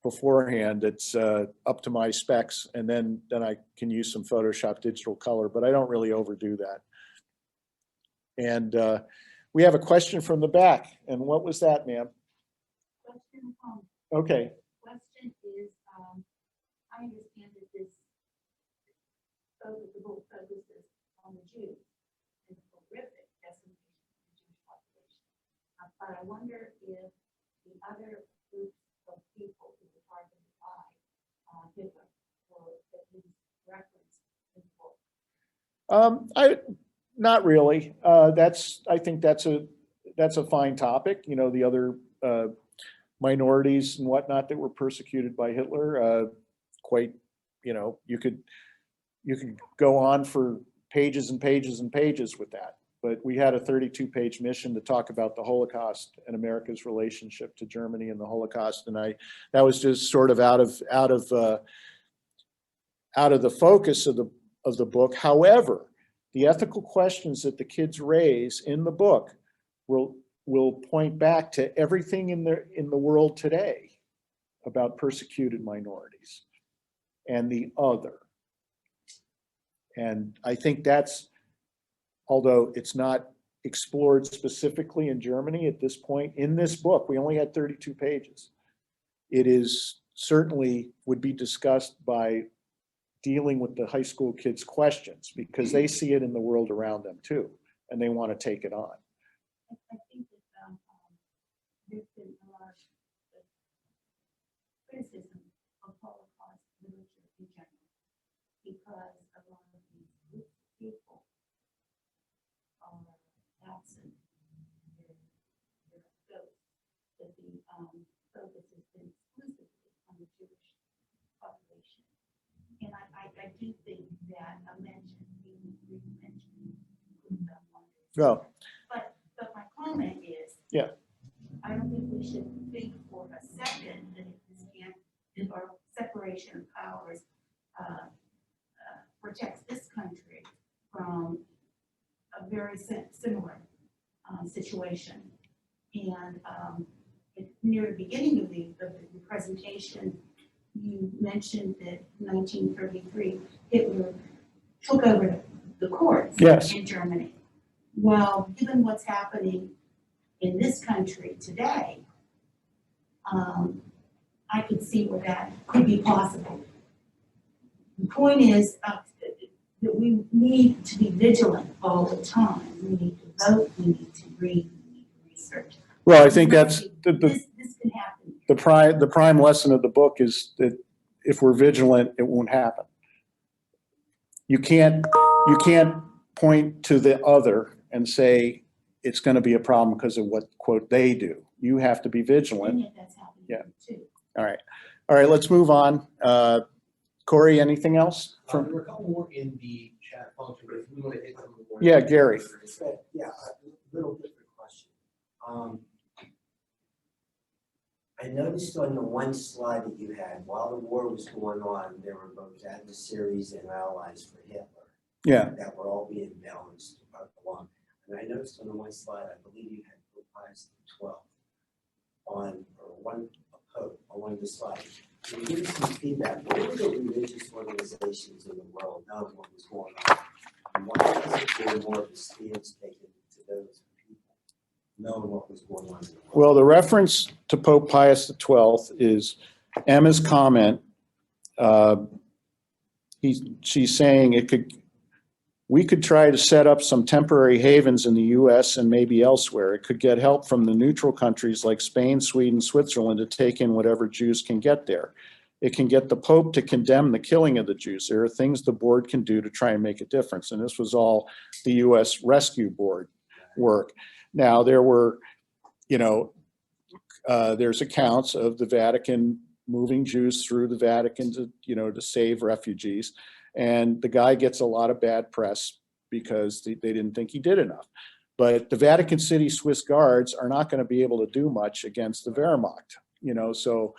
beforehand that's up to my specs, and then I can use some Photoshop digital color, but I don't really overdo that. And we have a question from the back, and what was that, ma'am? Question. Okay. Question is, I understand that the book focuses on the Jews and horrific decimation of the Jewish population. But I wonder if the other groups of people who are targeted by Hitler or that he's referenced in the book? Not really. I think that's a fine topic. You know, the other minorities and whatnot that were persecuted by Hitler. Quite, you know, you could go on for pages and pages and pages with that. But we had a 32-page mission to talk about the Holocaust and America's relationship to Germany and the Holocaust, and that was just sort of out of the focus of the book. However, the ethical questions that the kids raise in the book will point back to everything in the world today about persecuted minorities and the other. And I think that's, although it's not explored specifically in Germany at this point, in this book, we only had 32 pages. It is certainly would be discussed by dealing with the high school kids' questions, because they see it in the world around them too, and they want to take it on. I think that there's been a lot of criticism of Holocaust literature in general, because a lot of these groups of people are absent. They're ghosts. That the focus has been exclusively on the Jewish population. And I do think that a mention, you mentioned, No. But my comment is, Yeah. I don't think we should think for a second that if our separation of powers protects this country from a very similar situation. And near the beginning of the presentation, you mentioned that in 1933, Hitler took over the courts in Germany. Well, given what's happening in this country today, I could see where that could be possible. The point is that we need to be vigilant all the time. We need to vote, we need to read, we need to research. Well, I think that's this can happen. the prime lesson of the book is that if we're vigilant, it won't happen. You can't point to the other and say it's going to be a problem because of what, quote, they do. You have to be vigilant. And yet that's happening too. All right, let's move on. Corey, anything else? There were a couple more in the chat function, but if we want to hit some of the more. Yeah, Gary. Yeah, a little different question. I noticed on the one slide that you had, while the war was going on, there were both adversaries and allies for Hitler. Yeah. That were all being balanced along. And I noticed on the one slide, I believe you had Pope Pius XII on one of the slides. Can you give us some feedback? What were the religious organizations in the world knowing what was going on? And why wasn't there more of a stance taken to those people knowing what was going on in the world? Well, the reference to Pope Pius XII is Emma's comment. She's saying we could try to set up some temporary havens in the US and maybe elsewhere. It could get help from the neutral countries like Spain, Sweden, Switzerland to take in whatever Jews can get there. It can get the Pope to condemn the killing of the Jews. There are things the board can do to try and make a difference. And this was all the US Rescue Board work. Now, there were, there's accounts of the Vatican moving Jews through the Vatican to save refugees. And the guy gets a lot of bad press because they didn't think he did enough. But the Vatican City Swiss Guards are not going to be able to do much against the Wehrmacht, so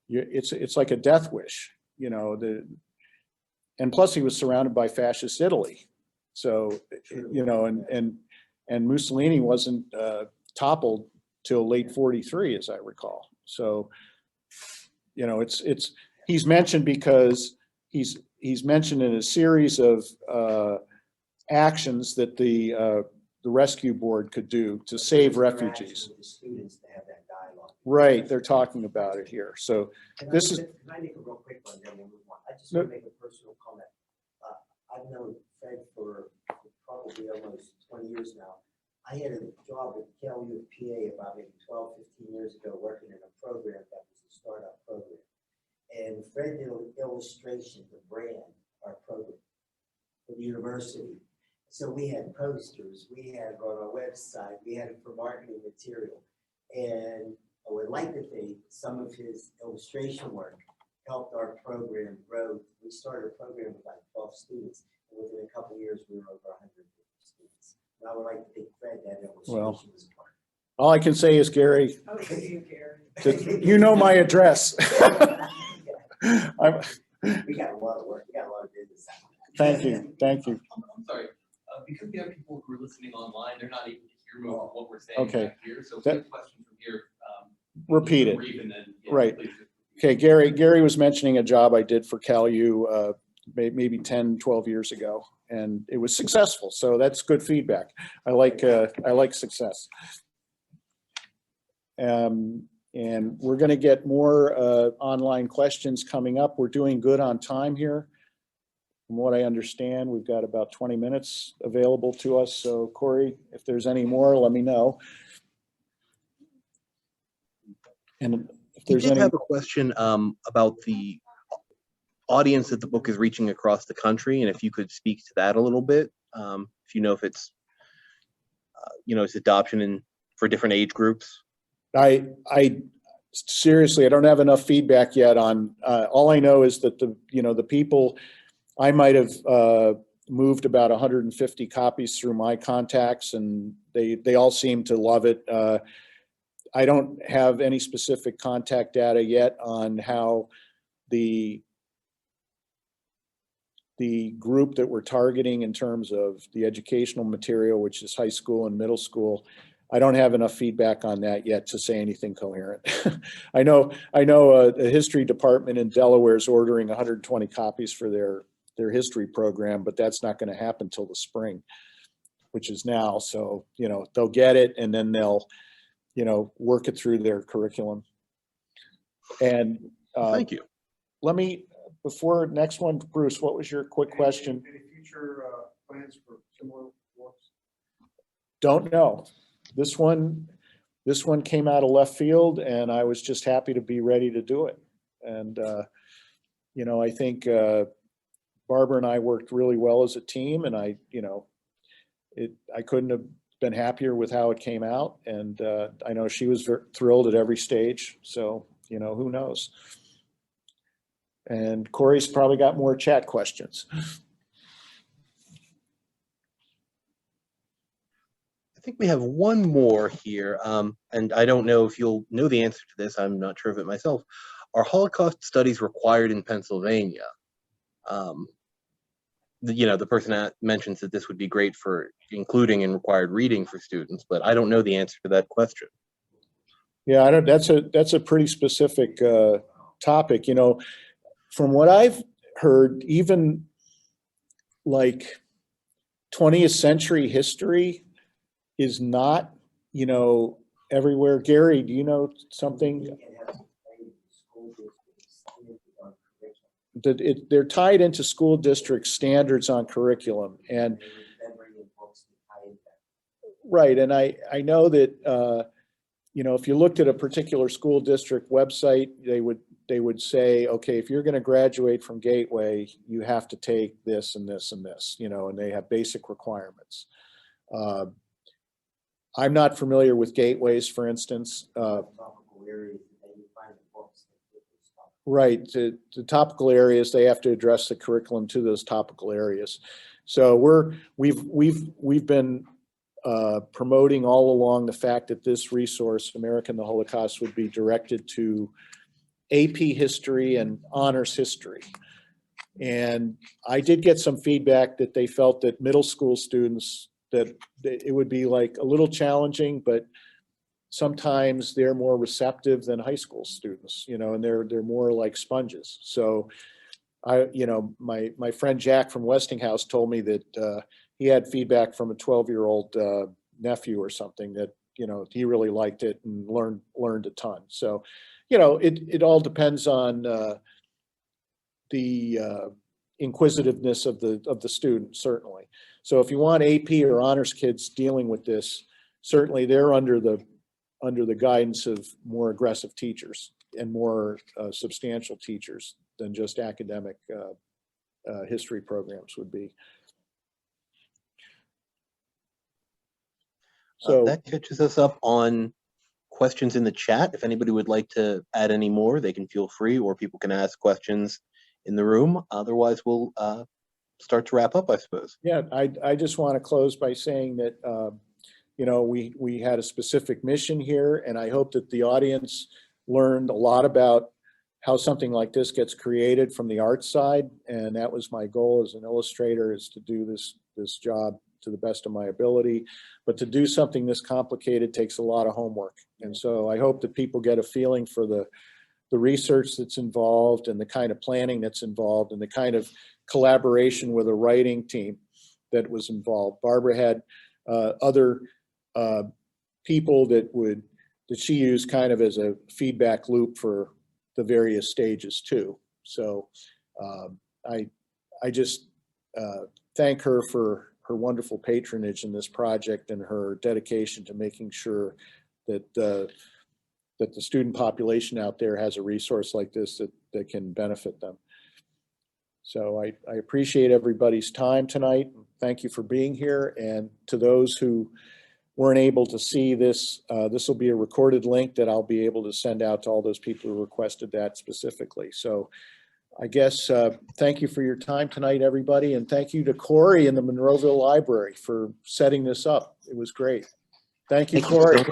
it's like a death wish, and plus he was surrounded by fascist Italy. So, and Mussolini wasn't toppled till late 43, as I recall. So, he's mentioned because he's mentioned in a series of actions that the rescue board could do to save refugees. With the students to have that dialogue. Right, they're talking about it here. So Can I make a real quick one, then we'll move on. I just want to make a personal comment. I've known Fred for probably almost 20 years now. I had a job at KLU PA about maybe 12, 15 years ago, working in a program that was a startup program. And Fred did an illustration to brand our program for the university. So we had posters, we had it on our website, we had it for marketing material. And I would like to think some of his illustration work helped our program grow. We started a program with like 12 students, and within a couple of years, we were over 150 students. And I would like to think Fred, that illustration was part. All I can say is, Gary, Okay, that you know my address. We got a lot of work, we got a lot of business. Thank you, thank you. I'm sorry, because we have people who are listening online, they're not able to hear what we're saying Okay. back here, so if we have questions from here. Repeat it. Read and then, yeah, Right. please. Okay, Gary was mentioning a job I did for CalU maybe 10, 12 years ago, and it was successful. So that's good feedback. I like success. And we're going to get more online questions coming up. We're doing good on time here. From what I understand, we've got about 20 minutes available to us. So Corey, if there's any more, let me know. And if I there's did any, have a question about the audience that the book is reaching across the country, and if you could speak to that a little bit. If you know if it's, it's adoption for different age groups. I seriously, I don't have enough feedback yet on, all I know is that the people, I might have moved about 150 copies through my contacts, and they all seem to love it. I don't have any specific contact data yet on how the group that we're targeting in terms of the educational material, which is high school and middle school. I don't have enough feedback on that yet to say anything coherent. I know a history department in Delaware is ordering 120 copies for their history program, but that's not going to happen till the spring, which is now. So, they'll get it and then they'll, work it through their curriculum. And Thank you. let me, before next one, Bruce, what was your quick question? Any future plans for similar books? Don't know. This one came out of left field, and I was just happy to be ready to do it. And I think Barbara and I worked really well as a team, and I couldn't have been happier with how it came out. And I know she was thrilled at every stage. So who knows? And Corey's probably got more chat questions. I think we have one more here, and I don't know if you'll know the answer to this. I'm not sure of it myself. Are Holocaust studies required in Pennsylvania? The person mentions that this would be great for including in required reading for students, but I don't know the answer to that question. Yeah, I don't. That's a pretty specific topic. From what I've heard, even like 20th century history is not, everywhere. Gary, do you know something? That they're tied into school district standards on curriculum, and right. And I know that if you looked at a particular school district website, they would say, okay, if you're going to graduate from Gateway, you have to take this and this and this, and they have basic requirements. I'm not familiar with gateways, for instance. Right, the topical areas, they have to address the curriculum to those topical areas. So we've been promoting all along the fact that this resource, America and the Holocaust, would be directed to AP history and honors history. And I did get some feedback that they felt that middle school students, that it would be like a little challenging, but sometimes they're more receptive than high school students, and they're more like sponges. So my friend Jack from Westinghouse told me that he had feedback from a 12-year-old nephew or something that, he really liked it and learned a ton. So, it all depends on the inquisitiveness of the student, certainly. So if you want AP or honors kids dealing with this, certainly they're under the guidance of more aggressive teachers. and more substantial teachers than just academic history programs would be. So that catches us up on questions in the chat. If anybody would like to add any more, they can feel free, or people can ask questions in the room. Otherwise, we'll start to wrap up, I suppose. yeah, I just want to close by saying that you know, we had a specific mission here, and I hope that the audience learned a lot about how something like this gets created from the art side. And that was my goal as an illustrator, is to do this job to the best of my ability. But to do something this complicated takes a lot of homework. And so I hope that people get a feeling for the research that's involved, and the kind of planning that's involved, and the kind of collaboration with a writing team that was involved. Barbara had other people that she used kind of as a feedback loop for the various stages too. So I just thank her for her wonderful patronage in this project, and her dedication to making sure that that the student population out there has a resource like this that can benefit them. So I appreciate everybody's time tonight. Thank you for being here. And to those who weren't able to see this, this will be a recorded link that I'll be able to send out to all those people who requested that specifically. So I guess thank you for your time tonight, everybody. And thank you to Corey in the Monroeville Library for setting this up. It was great. Thank you, Corey.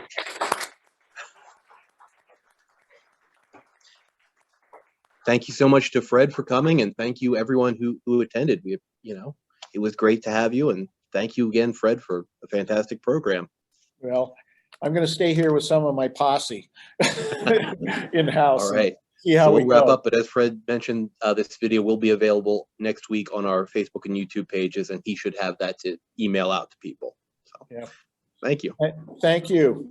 Thank you so much to Fred for coming, and thank you everyone who attended. We, you know, it was great to have you, and thank you again, Fred, for a fantastic program. Well, I'm going to stay here with some of my posse in-house. All right. See how So we we'll wrap go. up, but as Fred mentioned, this video will be available next week on our Facebook and YouTube pages, and he should have that to email out to people. So, Yeah. thank you. Thank you.